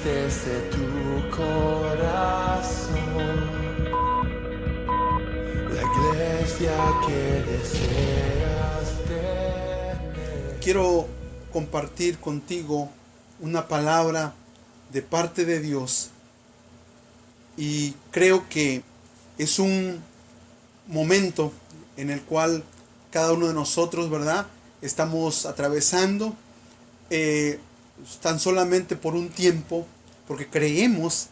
entristece tu corazón, la iglesia que deseas tener. Quiero compartir contigo una palabra de parte de Dios y creo que es un momento en el cual cada uno de nosotros, ¿verdad?, estamos atravesando tan solamente por un tiempo, porque creemos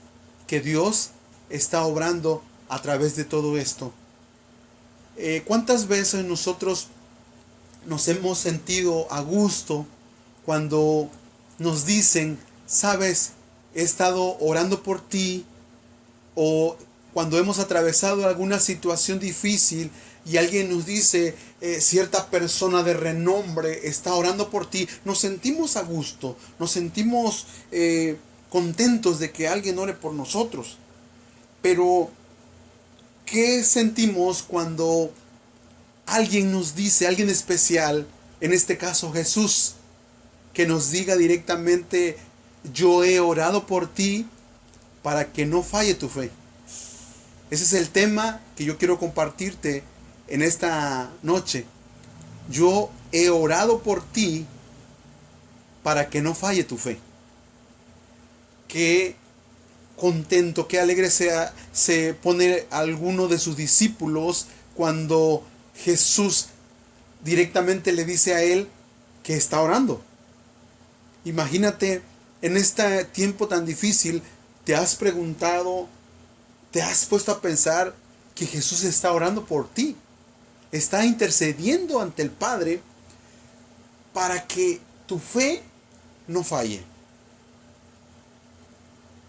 que Dios está obrando a través de todo esto. ¿Cuántas veces nosotros nos hemos sentido a gusto cuando nos dicen, sabes, he estado orando por ti, o cuando hemos atravesado alguna situación difícil y alguien nos dice, cierta persona de renombre está orando por ti, nos sentimos a gusto, nos sentimos contentos de que alguien ore por nosotros? Pero, ¿qué sentimos cuando alguien nos dice, alguien especial, en este caso Jesús, que nos diga directamente, yo he orado por ti para que no falle tu fe? Ese es el tema que yo quiero compartirte en esta noche. Yo he orado por ti para que no falle tu fe. Qué contento, qué alegre se pone alguno de sus discípulos cuando Jesús directamente le dice a él que está orando. Imagínate, en este tiempo tan difícil, ¿te has preguntado, te has puesto a pensar que Jesús está orando por ti? Está intercediendo ante el Padre para que tu fe no falle.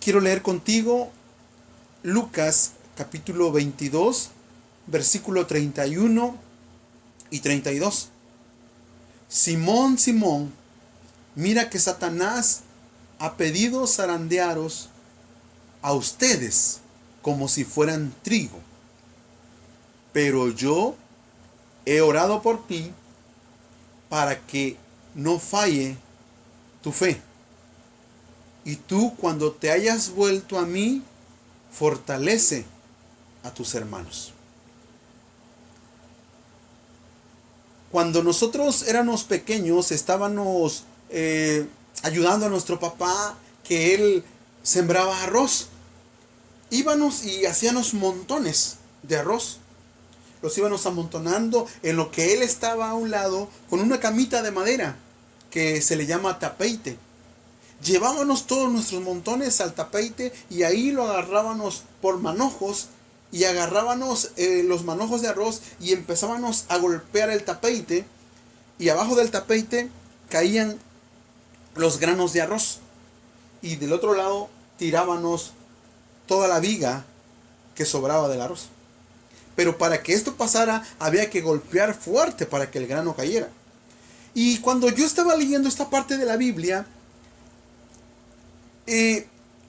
Quiero leer contigo Lucas capítulo 22, versículo 31 y 32. Simón, Simón, mira que Satanás ha pedido zarandearos a ustedes como si fueran trigo. Pero yo he orado por ti para que no falle tu fe. Y tú, cuando te hayas vuelto a mí, fortalece a tus hermanos. Cuando nosotros éramos pequeños, estábamos ayudando a nuestro papá, que él sembraba arroz. Íbamos y hacíamos montones de arroz. Los íbamos amontonando en lo que él estaba a un lado con una camita de madera que se le llama tapeite. Llevábamos todos nuestros montones al tapeite y ahí lo agarrábamos por manojos y agarrábamos los manojos de arroz y empezábamos a golpear el tapeite, y abajo del tapeite caían los granos de arroz y del otro lado tirábamos toda la viga que sobraba del arroz. Pero para que esto pasara había que golpear fuerte para que el grano cayera. Y cuando yo estaba leyendo esta parte de la Biblia,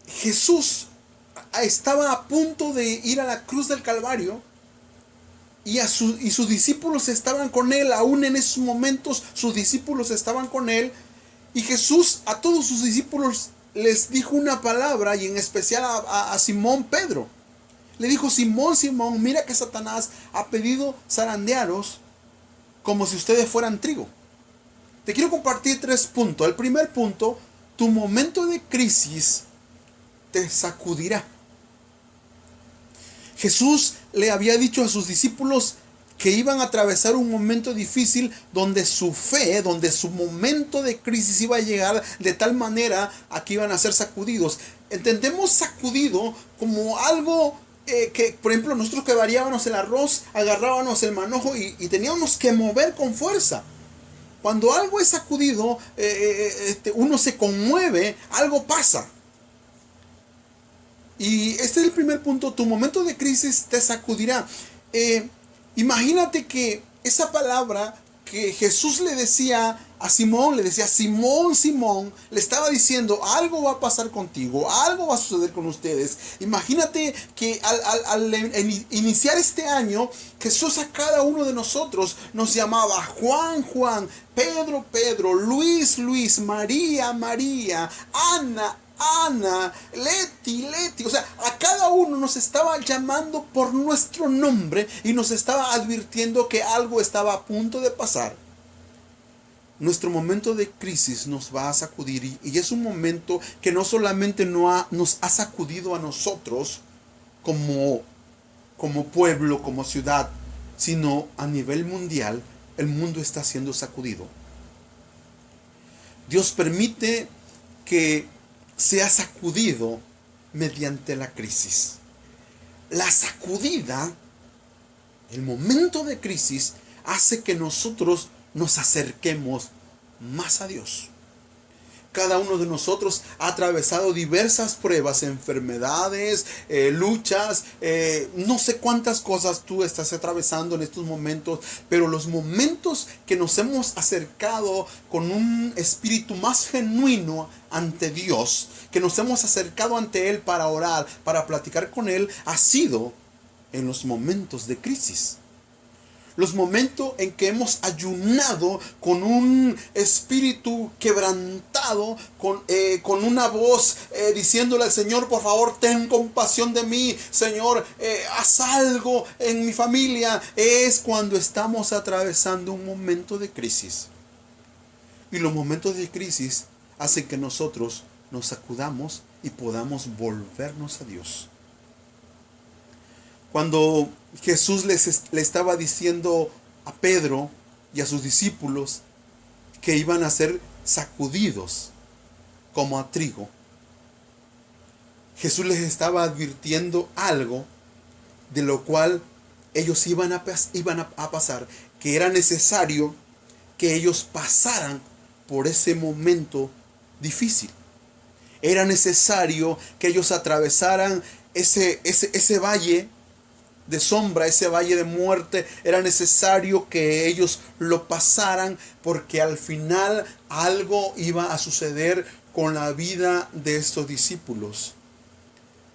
Jesús estaba a punto de ir a la cruz del Calvario y sus discípulos estaban con él. Aún en esos momentos sus discípulos estaban con él, y Jesús a todos sus discípulos les dijo una palabra, y en especial a Simón Pedro. Le dijo, Simón, Simón, mira que Satanás ha pedido zarandearos como si ustedes fueran trigo. Te quiero compartir 3 puntos. El primer punto, tu momento de crisis te sacudirá. Jesús le había dicho a sus discípulos que iban a atravesar un momento difícil donde su fe, donde su momento de crisis iba a llegar de tal manera a que iban a ser sacudidos. Entendemos sacudido como algo que, por ejemplo, nosotros que variábamos el arroz, agarrábamos el manojo y teníamos que mover con fuerza. Cuando algo es sacudido, uno se conmueve, algo pasa. Y este es el primer punto, tu momento de crisis te sacudirá. Imagínate que esa palabra que Jesús le decía a Simón, le decía, Simón, Simón, le estaba diciendo, algo va a pasar contigo, algo va a suceder con ustedes. Imagínate que al iniciar este año, Jesús a cada uno de nosotros nos llamaba Juan, Juan, Pedro, Pedro, Luis, Luis, María, María, Ana, Ana, Leti. O sea, a cada uno nos estaba llamando por nuestro nombre y nos estaba advirtiendo que algo estaba a punto de pasar. Nuestro momento de crisis nos va a sacudir y es un momento que no solamente nos ha sacudido a nosotros como pueblo, como ciudad, sino a nivel mundial. El mundo está siendo sacudido. Dios permite que sea sacudido mediante la crisis. La sacudida, el momento de crisis, hace que nosotros nos acerquemos más a Dios. Cada uno de nosotros ha atravesado diversas pruebas, enfermedades, luchas, no sé cuántas cosas tú estás atravesando en estos momentos, pero los momentos que nos hemos acercado con un espíritu más genuino ante Dios, que nos hemos acercado ante Él para orar, para platicar con Él, ha sido en los momentos de crisis. Los momentos en que hemos ayunado con un espíritu quebrantado, con una voz diciéndole al Señor, por favor, ten compasión de mí, Señor, haz algo en mi familia. Es cuando estamos atravesando un momento de crisis. Y los momentos de crisis hacen que nosotros nos sacudamos y podamos volvernos a Dios. Cuando Jesús le estaba diciendo a Pedro y a sus discípulos que iban a ser sacudidos como a trigo, Jesús les estaba advirtiendo algo de lo cual ellos iban a pasar, que era necesario que ellos pasaran por ese momento difícil. Era necesario que ellos atravesaran ese valle de sombra, ese valle de muerte. Era necesario que ellos lo pasaran, porque al final algo iba a suceder con la vida de estos discípulos.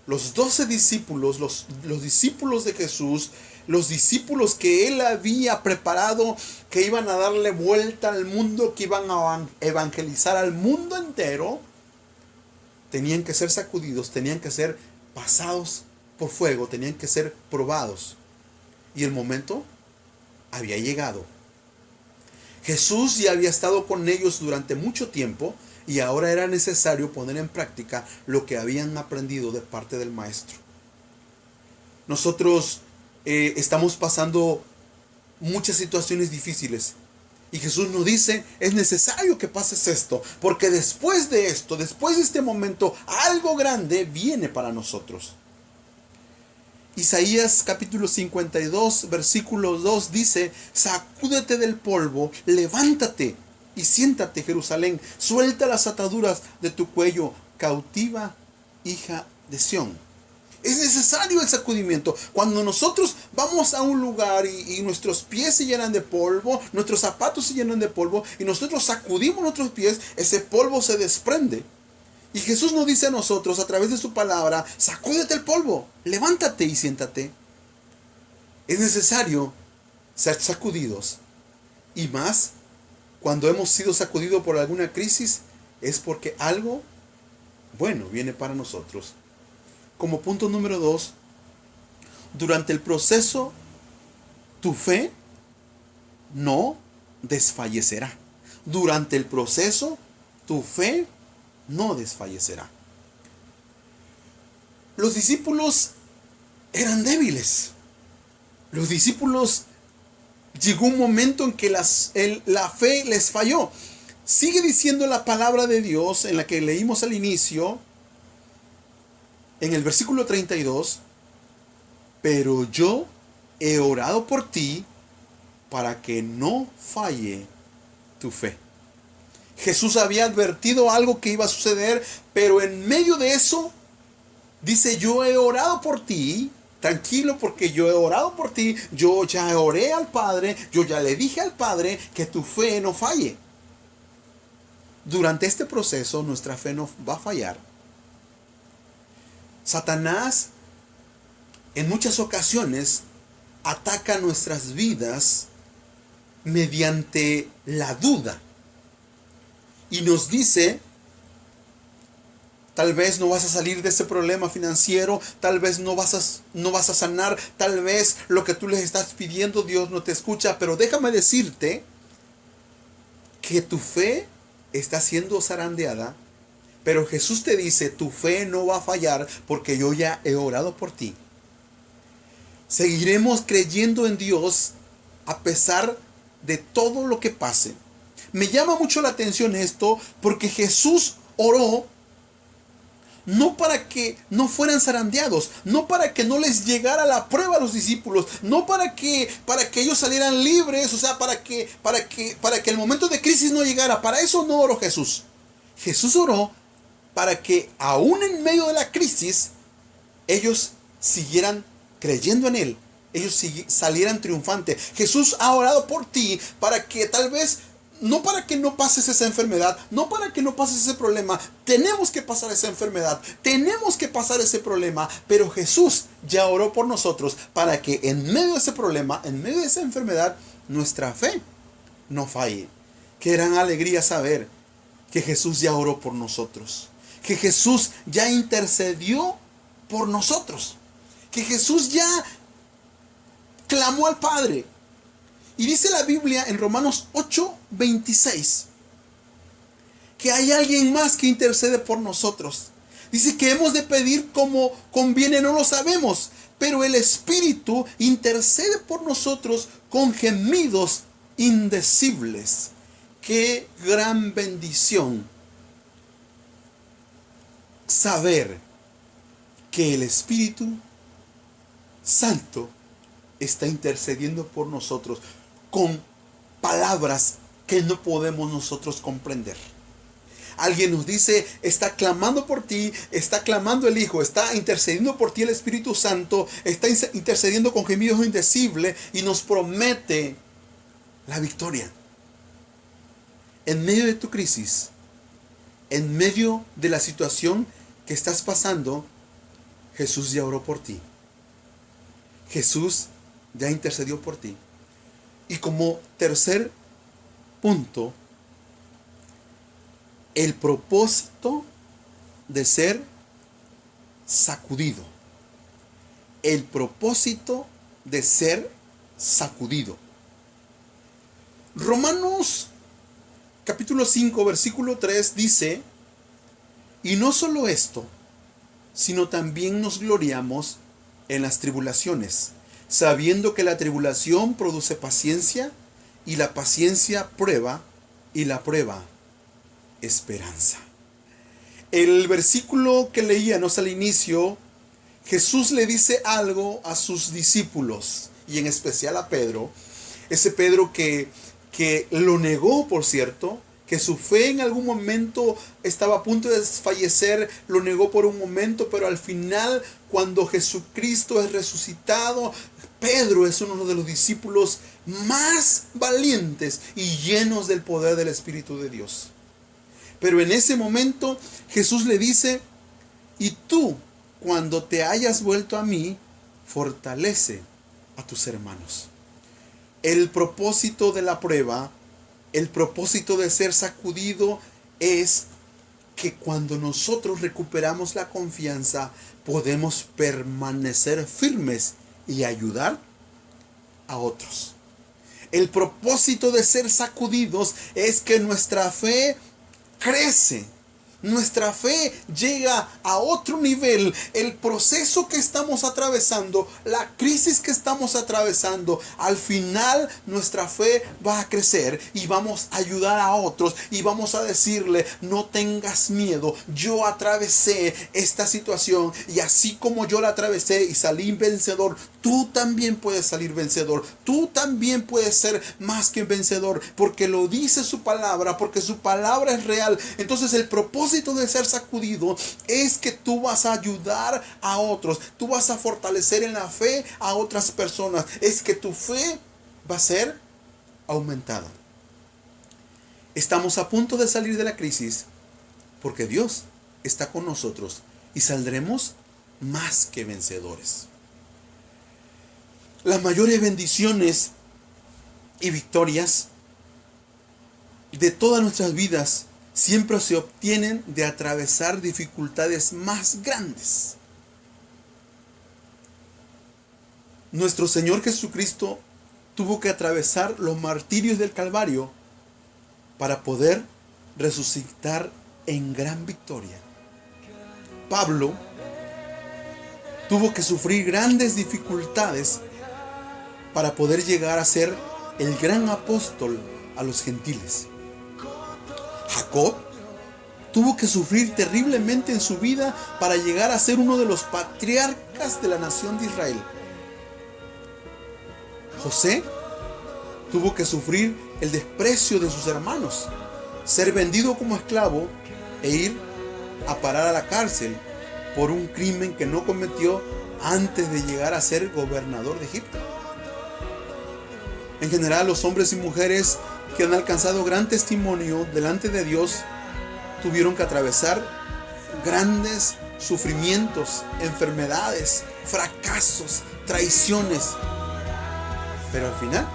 Los 12 discípulos, los discípulos de Jesús, los discípulos que Él había preparado, que iban a darle vuelta al mundo, que iban a evangelizar al mundo entero, tenían que ser sacudidos, tenían que ser pasados por fuego, tenían que ser probados. Y el momento había llegado. Jesús ya había estado con ellos durante mucho tiempo y ahora era necesario poner en práctica lo que habían aprendido de parte del Maestro. Nosotros estamos pasando muchas situaciones difíciles. Y Jesús nos dice, es necesario que pases esto, porque después de esto, después de este momento, algo grande viene para nosotros. Isaías capítulo 52, versículo 2 dice, sacúdete del polvo, levántate y siéntate, Jerusalén, suelta las ataduras de tu cuello, cautiva hija de Sión. Es necesario el sacudimiento. Cuando nosotros vamos a un lugar y nuestros pies se llenan de polvo, nuestros zapatos se llenan de polvo y nosotros sacudimos nuestros pies, ese polvo se desprende. Y Jesús nos dice a nosotros a través de su palabra, sacúdete el polvo, levántate y siéntate. Es necesario ser sacudidos. Y más, cuando hemos sido sacudidos por alguna crisis, es porque algo bueno viene para nosotros. Como punto número 2, durante el proceso, tu fe no desfallecerá. Durante el proceso, tu fe no desfallecerá. Los discípulos eran débiles. Los discípulos, llegó un momento en que la fe les falló. Sigue diciendo la palabra de Dios en la que leímos al inicio, en el versículo 32, pero yo he orado por ti para que no falle tu fe. Jesús había advertido algo que iba a suceder, pero en medio de eso, dice, yo he orado por ti, tranquilo, porque yo he orado por ti, yo ya oré al Padre, yo ya le dije al Padre que tu fe no falle. Durante este proceso, nuestra fe no va a fallar. Satanás, en muchas ocasiones, ataca nuestras vidas mediante la duda. Y nos dice, Tal vez no vas a salir de ese problema financiero, tal vez no vas a sanar, tal vez lo que tú les estás pidiendo Dios no te escucha, pero déjame decirte que tu fe está siendo zarandeada, pero Jesús te dice, tu fe no va a fallar porque yo ya he orado por ti. Seguiremos creyendo en Dios a pesar de todo lo que pase. Me llama mucho la atención esto porque Jesús oró no para que no fueran zarandeados, no para que no les llegara la prueba a los discípulos, no para que ellos salieran libres, o sea, para que el momento de crisis no llegara. Para eso no oró Jesús. Jesús oró para que aún en medio de la crisis ellos siguieran creyendo en Él, ellos salieran triunfantes. Jesús ha orado por ti para que tal vez, no para que no pases esa enfermedad, no para que no pases ese problema. Tenemos que pasar esa enfermedad, tenemos que pasar ese problema, pero Jesús ya oró por nosotros para que en medio de ese problema, en medio de esa enfermedad, nuestra fe no falle. Qué gran alegría saber que Jesús ya oró por nosotros, que Jesús ya intercedió por nosotros, que Jesús ya clamó al Padre. Y dice la Biblia en Romanos 8:26 que hay alguien más que intercede por nosotros. Dice que hemos de pedir como conviene, no lo sabemos, pero el Espíritu intercede por nosotros con gemidos indecibles. Qué gran bendición saber que el Espíritu Santo está intercediendo por nosotros con palabras que no podemos nosotros comprender. Alguien nos dice, está clamando por ti, está clamando el Hijo, está intercediendo por ti el Espíritu Santo, está intercediendo con gemidos indecibles y nos promete la victoria. En medio de tu crisis, en medio de la situación que estás pasando, Jesús ya oró por ti. Jesús ya intercedió por ti. Y como tercer punto, el propósito de ser sacudido. El propósito de ser sacudido. Romanos capítulo 5, versículo 3 dice, y no solo esto, sino también nos gloriamos en las tribulaciones, sabiendo que la tribulación produce paciencia, y la paciencia prueba, y la prueba esperanza. El versículo que leíamos al inicio, Jesús le dice algo a sus discípulos, y en especial a Pedro, ese Pedro que lo negó, por cierto, que su fe en algún momento estaba a punto de desfallecer, lo negó por un momento, pero al final, cuando Jesucristo es resucitado, Pedro es uno de los discípulos más valientes y llenos del poder del Espíritu de Dios. Pero en ese momento Jesús le dice, y tú, cuando te hayas vuelto a mí, fortalece a tus hermanos. El propósito de la prueba, el propósito de ser sacudido es que cuando nosotros recuperamos la confianza, podemos permanecer firmes y ayudar a otros. El propósito de ser sacudidos es que nuestra fe crece. Nuestra fe llega a otro nivel. El proceso que estamos atravesando, la crisis que estamos atravesando, al final nuestra fe va a crecer y vamos a ayudar a otros y vamos a decirle, no tengas miedo, yo atravesé esta situación y así como yo la atravesé y salí vencedor, tú también puedes salir vencedor, tú también puedes ser más que vencedor, porque lo dice su palabra, porque su palabra es real. Entonces el propósito de ser sacudido es que tú vas a ayudar a otros, tú vas a fortalecer en la fe a otras personas, es que tu fe va a ser aumentada. Estamos a punto de salir de la crisis porque Dios está con nosotros y saldremos más que vencedores. Las mayores bendiciones y victorias de todas nuestras vidas siempre se obtienen de atravesar dificultades más grandes. Nuestro Señor Jesucristo tuvo que atravesar los martirios del Calvario para poder resucitar en gran victoria. Pablo tuvo que sufrir grandes dificultades para poder llegar a ser el gran apóstol a los gentiles. Jacob tuvo que sufrir terriblemente en su vida para llegar a ser uno de los patriarcas de la nación de Israel. José tuvo que sufrir el desprecio de sus hermanos, ser vendido como esclavo e ir a parar a la cárcel por un crimen que no cometió antes de llegar a ser gobernador de Egipto. En general, los hombres y mujeres que han alcanzado gran testimonio delante de Dios tuvieron que atravesar grandes sufrimientos, enfermedades, fracasos, traiciones, pero al final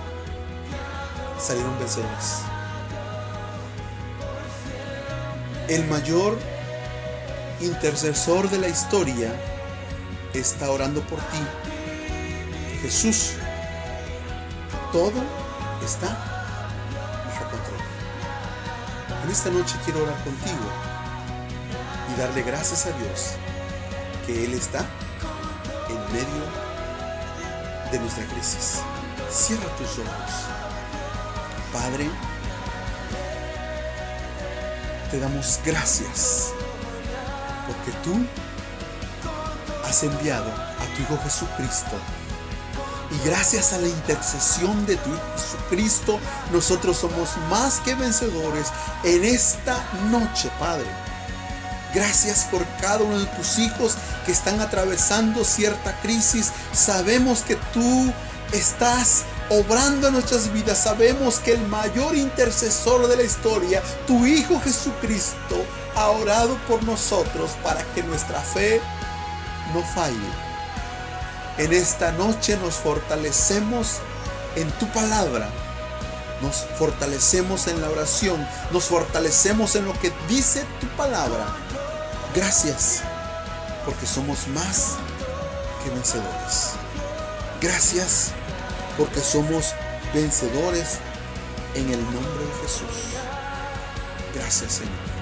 salieron vencedores. El mayor intercesor de la historia está orando por ti. Jesús. Todo está bajo control. En esta noche quiero orar contigo y darle gracias a Dios que Él está en medio de nuestra crisis. Cierra tus ojos. Padre, te damos gracias porque tú has enviado a tu Hijo Jesucristo. Y gracias a la intercesión de tu Hijo Jesucristo, nosotros somos más que vencedores en esta noche, Padre. Gracias por cada uno de tus hijos que están atravesando cierta crisis. Sabemos que tú estás obrando en nuestras vidas. Sabemos que el mayor intercesor de la historia, tu Hijo Jesucristo, ha orado por nosotros para que nuestra fe no falle. En esta noche nos fortalecemos en tu palabra, nos fortalecemos en la oración, nos fortalecemos en lo que dice tu palabra. Gracias, porque somos más que vencedores. Gracias, porque somos vencedores en el nombre de Jesús. Gracias, Señor.